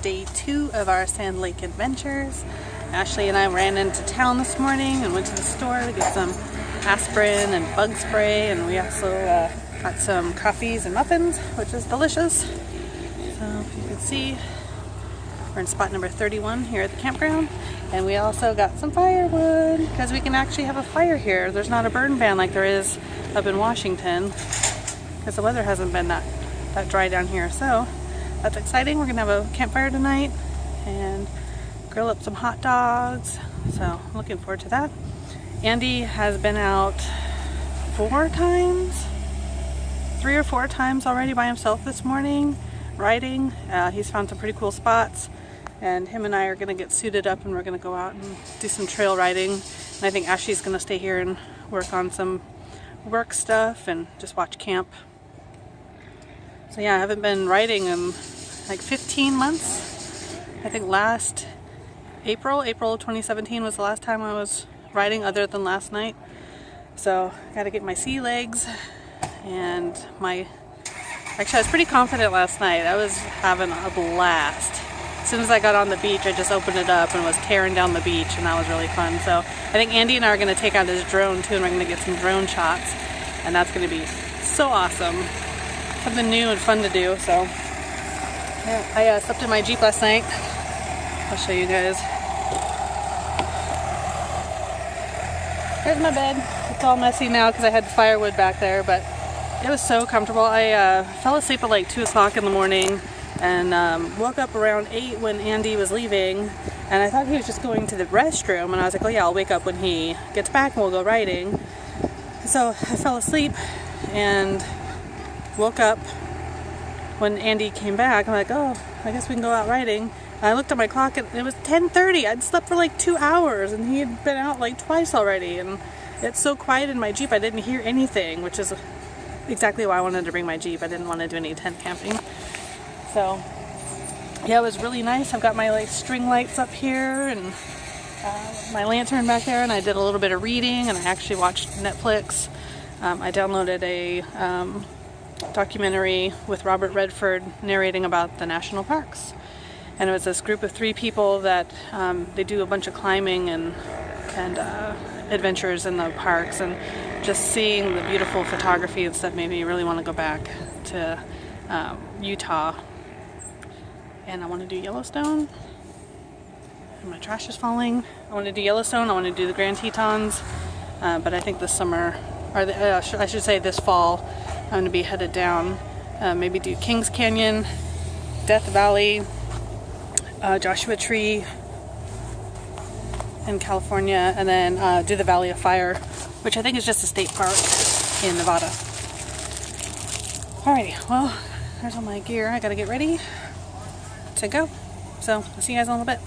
Day 2 of our Sand Lake adventures. Ashley and I ran into town this morning and went to the store to get some aspirin and bug spray, and we also got some coffees and muffins, which is delicious. So if you can see, we're in spot number 31 here at the campground, and we also got some firewood because we can actually have a fire here. There's not a burn ban like there is up in Washington because the weather hasn't been that dry down here. So that's exciting. We're gonna have a campfire tonight and grill up some hot dogs. So I'm looking forward to that. Andy has been out 3 or 4 times already by himself this morning riding. He's found some pretty cool spots, and him and I are gonna get suited up and we're gonna go out and do some trail riding. And I think Ashley's gonna stay here and work on some work stuff and just watch camp. So yeah, I haven't been riding in like 15 months. I think last April 2017 was the last time I was riding other than last night. So I gotta get my sea legs and actually I was pretty confident last night. I was having a blast. As soon as I got on the beach, I just opened it up and was tearing down the beach, and that was really fun. So I think Andy and I are gonna take out his drone too, and we're gonna get some drone shots, and that's gonna be so awesome. Something new and fun to do. So I slept in my Jeep last night. I'll show you guys. There's my bed. It's all messy now because I had firewood back there, but it was so comfortable. I fell asleep at like 2 o'clock in the morning and woke up around 8 when Andy was leaving, and I thought he was just going to the restroom, and I was like, oh yeah, I'll wake up when he gets back and we'll go riding. So I fell asleep and woke up when Andy came back. I'm like, oh, I guess we can go out riding. And I looked at my clock and it was 10:30. I'd slept for like 2 hours and he had been out like twice already. And it's so quiet in my Jeep, I didn't hear anything, which is exactly why I wanted to bring my Jeep. I didn't want to do any tent camping. So yeah, it was really nice. I've got my like string lights up here and my lantern back there, and I did a little bit of reading, and I actually watched Netflix. I downloaded a documentary with Robert Redford narrating about the national parks, and it was this group of 3 people that they do a bunch of climbing and adventures in the parks, and just seeing the beautiful photography and stuff made me really want to go back to Utah. And I want to do Yellowstone, and my trash is falling. I want to do Yellowstone, I want to do the Grand Tetons, but I think this summer, or I should say this fall, I'm going to be headed down, maybe do Kings Canyon, Death Valley, Joshua Tree in California, and then do the Valley of Fire, which I think is just a state park in Nevada. Alrighty, well, there's all my gear. I gotta get ready to go. So I'll see you guys in a little bit.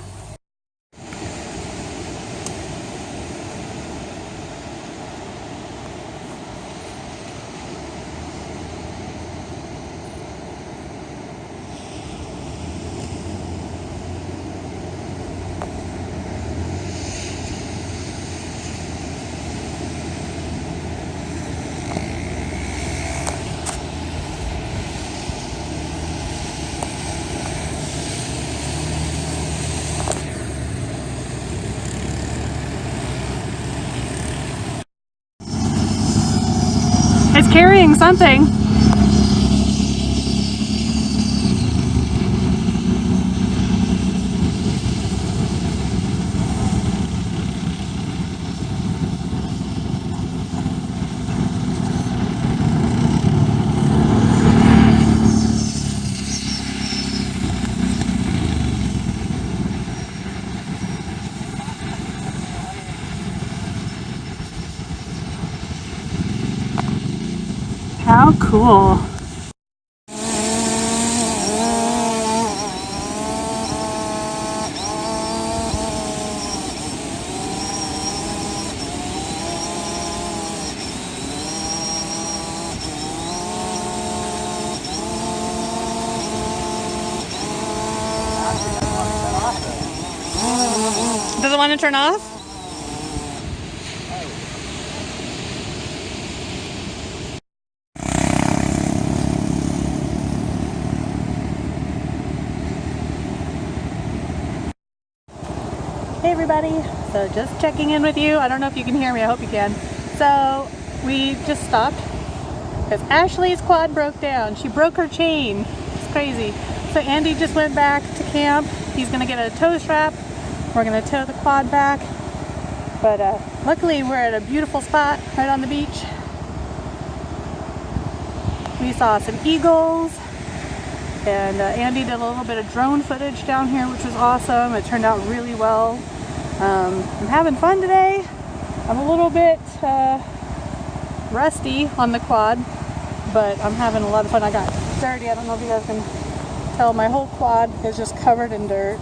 It's carrying something. How cool. Does it want to turn off? Hey everybody, so just checking in with you. I don't know if you can hear me, I hope you can. So we just stopped because Ashley's quad broke down. She broke her chain. It's crazy. So Andy just went back to camp. He's gonna get a tow strap. We're gonna tow the quad back. But luckily we're at a beautiful spot right on the beach. We saw some eagles. And Andy did a little bit of drone footage down here, which was awesome. It turned out really well. I'm having fun today. I'm a little bit rusty on the quad, but I'm having a lot of fun. I got dirty. I don't know if you guys can tell. My whole quad is just covered in dirt.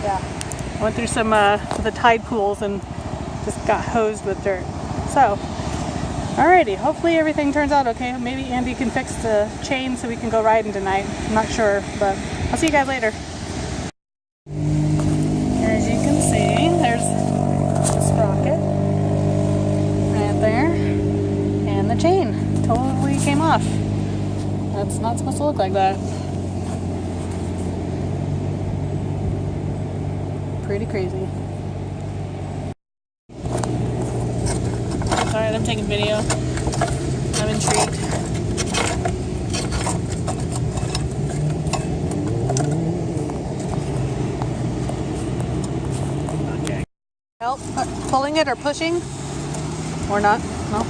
Yeah, I went through some of the tide pools and just got hosed with dirt. So, alrighty, hopefully everything turns out okay. Maybe Andy can fix the chain so we can go riding tonight. I'm not sure, but I'll see you guys later. As you can see, there's the sprocket right there, and the chain totally came off. That's not supposed to look like that. Pretty crazy. Alright, I'm taking video. I'm intrigued. Okay. Help pulling it or pushing? Or not? No?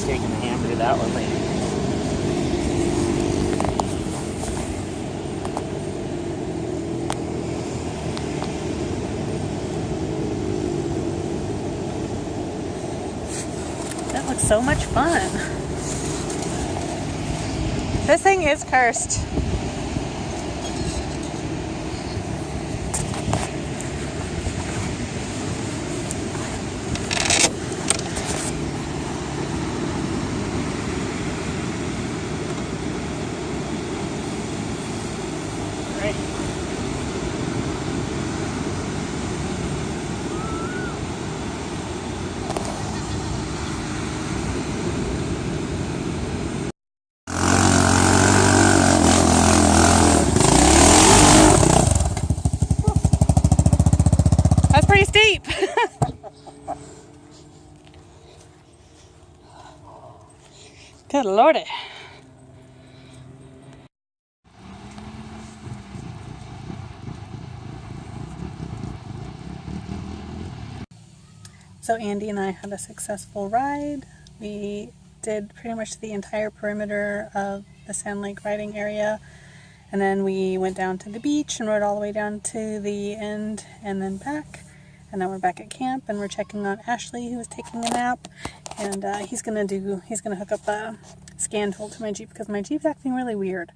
Taking the hammer to that one later. That looks so much fun. This thing is cursed. That's pretty steep. Good lordy. So Andy and I had a successful ride. We did pretty much the entire perimeter of the Sand Lake riding area, and then we went down to the beach and rode all the way down to the end and then back. And now we're back at camp and we're checking on Ashley, who was taking a nap, and he's gonna hook up a scan tool to my Jeep because my Jeep's acting really weird.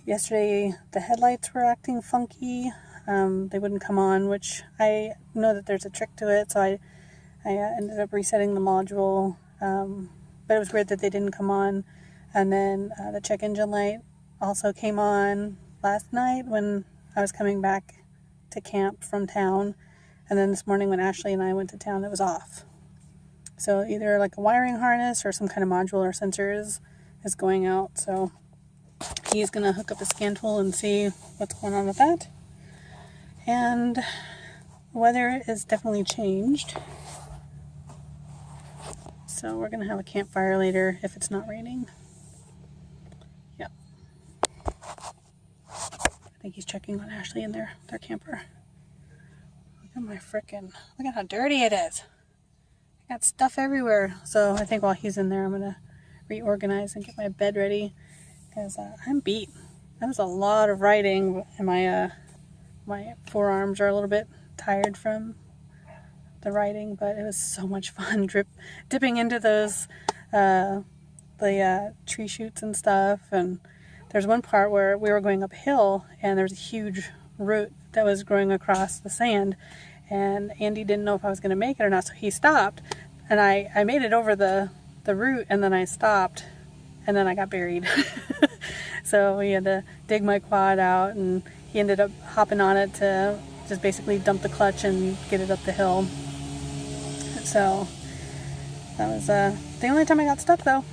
Yesterday the headlights were acting funky. They wouldn't come on, which I know that there's a trick to it, so I ended up resetting the module, but it was weird that they didn't come on. And then the check engine light also came on last night when I was coming back to camp from town, and then this morning when Ashley and I went to town, it was off. So either like a wiring harness or some kind of module or sensor is going out, so he's gonna hook up a scan tool and see what's going on with that. And the weather is definitely changed, so we're gonna have a campfire later if it's not raining. Yep. I think he's checking on Ashley in their camper. Look at how dirty it is. I got stuff everywhere. So I think while he's in there, I'm gonna reorganize and get my bed ready because I'm beat. That was a lot of riding, and my forearms are a little bit tired from the riding, but it was so much fun dipping into those the tree shoots and stuff. And there's one part where we were going uphill and there's a huge root that was growing across the sand, and Andy didn't know if I was going to make it or not, so he stopped, and I made it over the root, and then I stopped, and then I got buried. So we had to dig my quad out, and he ended up hopping on it to just basically dump the clutch and get it up the hill. So that was the only time I got stuck, though.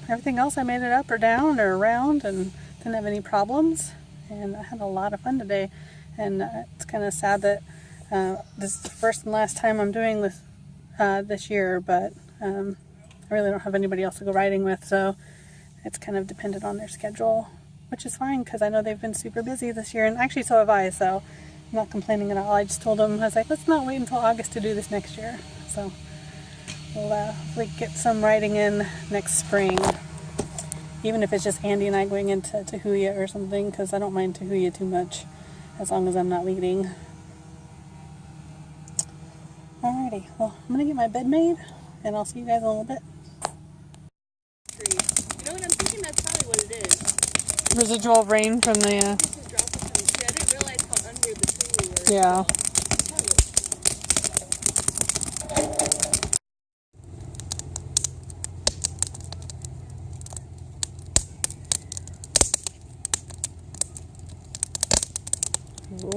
Everything else I made it up or down or around and didn't have any problems, and I had a lot of fun today. And it's kind of sad that this is the first and last time I'm doing this this year, but I really don't have anybody else to go riding with, so it's kind of dependent on their schedule, which is fine because I know they've been super busy this year, and actually so have I, so I'm not complaining at all. I just told them, I was like, let's not wait until August to do this next year. So we'll hopefully get some riding in next spring, even if it's just Andy and I going into Tahuya or something, because I don't mind Tahuya too much as long as I'm not leading. Alrighty, well, I'm going to get my bed made, and I'll see you guys in a little bit. You know what, I'm thinking that's probably what it is. Residual rain from the... This is dropping from the tree. I didn't realize how under the tree we were. Yeah.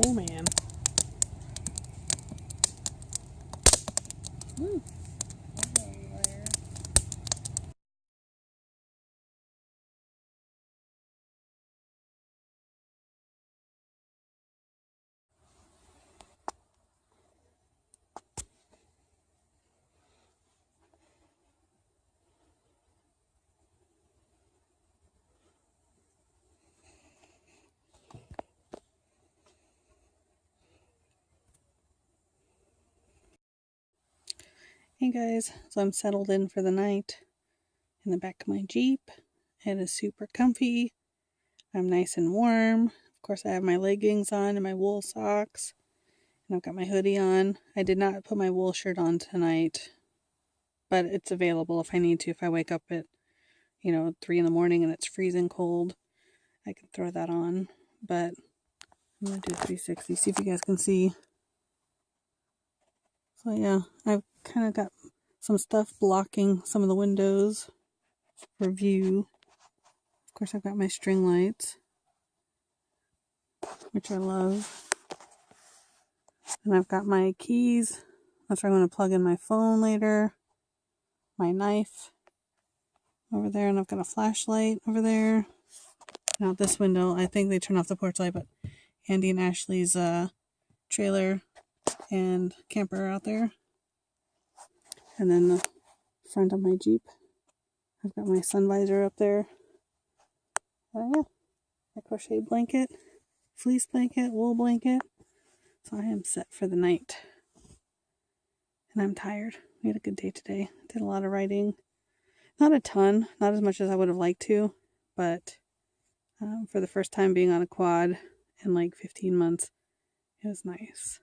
Oh, man. Hey guys, so I'm settled in for the night in the back of my Jeep. It is super comfy. I'm nice and warm. Of course, I have my leggings on and my wool socks, and I've got my hoodie on. I did not put my wool shirt on tonight, but it's available if I need to. If I wake up at 3 in the morning and it's freezing cold, I can throw that on. But I'm gonna do a 360, see if you guys can see. So yeah, I've kind of got some stuff blocking some of the windows for view. Of course, I've got my string lights, which I love. And I've got my keys. That's where I'm going to plug in my phone later. My knife over there, and I've got a flashlight over there. Now this window, I think they turn off the porch light, but Andy and Ashley's trailer and camper are out there. And then the front of my Jeep, I've got my sun visor up there. Yeah, a crochet blanket, fleece blanket, wool blanket. So I am set for the night. And I'm tired. We had a good day today. Did a lot of riding. Not a ton, not as much as I would have liked to, but for the first time being on a quad in like 15 months, it was nice.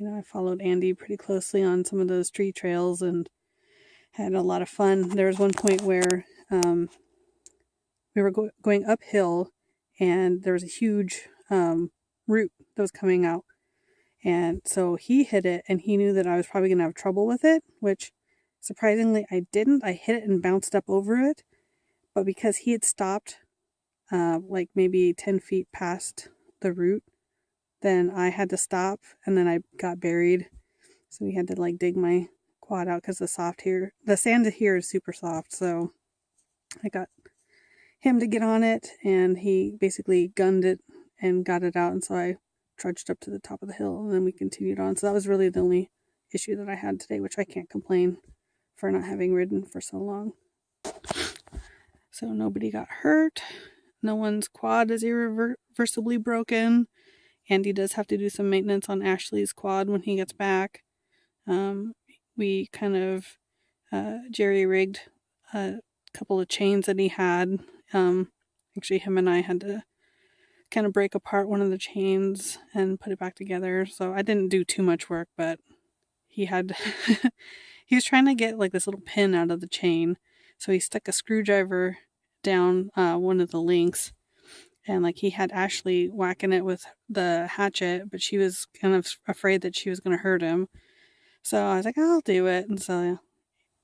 I followed Andy pretty closely on some of those tree trails and had a lot of fun. There was one point where we were going uphill, and there was a huge root that was coming out. And so he hit it, and he knew that I was probably going to have trouble with it, which surprisingly I didn't. I hit it and bounced up over it. But because he had stopped like maybe 10 feet past the root, then I had to stop, and then I got buried. So we had to like dig my quad out because the sand here is super soft. So I got him to get on it, and he basically gunned it and got it out. And so I trudged up to the top of the hill, and then we continued on. So that was really the only issue that I had today, which I can't complain for not having ridden for so long. So nobody got hurt. No one's quad is irreversibly broken. Andy does have to do some maintenance on Ashley's quad when he gets back. We kind of jerry-rigged a couple of chains that he had. Actually, him and I had to kind of break apart one of the chains and put it back together. So I didn't do too much work, but he had, he was trying to get like this little pin out of the chain. So he stuck a screwdriver down one of the links, and like he had Ashley whacking it with the hatchet, but she was kind of afraid that she was going to hurt him. So I was like, I'll do it. And so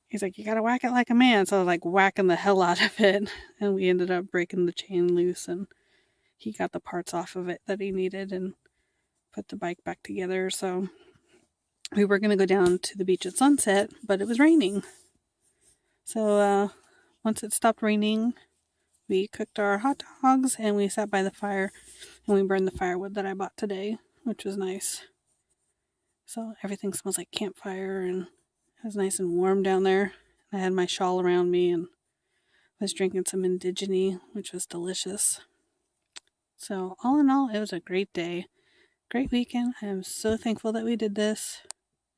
he's like, you got to whack it like a man. So I was like whacking the hell out of it. And we ended up breaking the chain loose, and he got the parts off of it that he needed and put the bike back together. So we were going to go down to the beach at sunset, but it was raining. So once it stopped raining, we cooked our hot dogs and we sat by the fire and we burned the firewood that I bought today, which was nice. So everything smells like campfire and it was nice and warm down there. I had my shawl around me and was drinking some Indigene, which was delicious. So all in all, it was a great day. Great weekend. I am so thankful that we did this.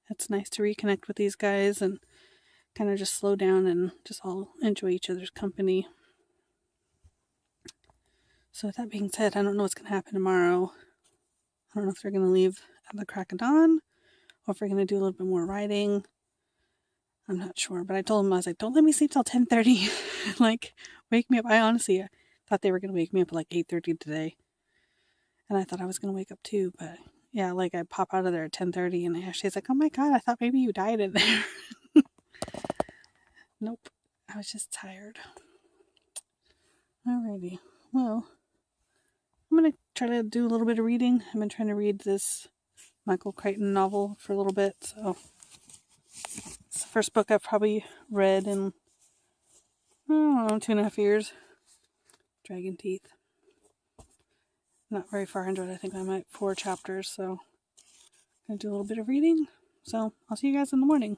It's nice to reconnect with these guys and kind of just slow down and just all enjoy each other's company. So with that being said, I don't know what's going to happen tomorrow. I don't know if they're going to leave at the crack of dawn or if we're going to do a little bit more riding. I'm not sure, but I told them, I was like, don't let me sleep till 10:30. Like, wake me up. I honestly thought they were going to wake me up at like 8:30 today. And I thought I was going to wake up too, but yeah, like I pop out of there at 10:30 and Ashley's like, oh my God, I thought maybe you died in there. Nope, I was just tired. Alrighty, well, I'm going to try to do a little bit of reading. I've been trying to read this Michael Crichton novel for a little bit, so it's the first book I've probably read in, I don't know, 2.5 years. Dragon Teeth. Not very far into it. I think I'm at 4 chapters, so I'm going to do a little bit of reading. So I'll see you guys in the morning.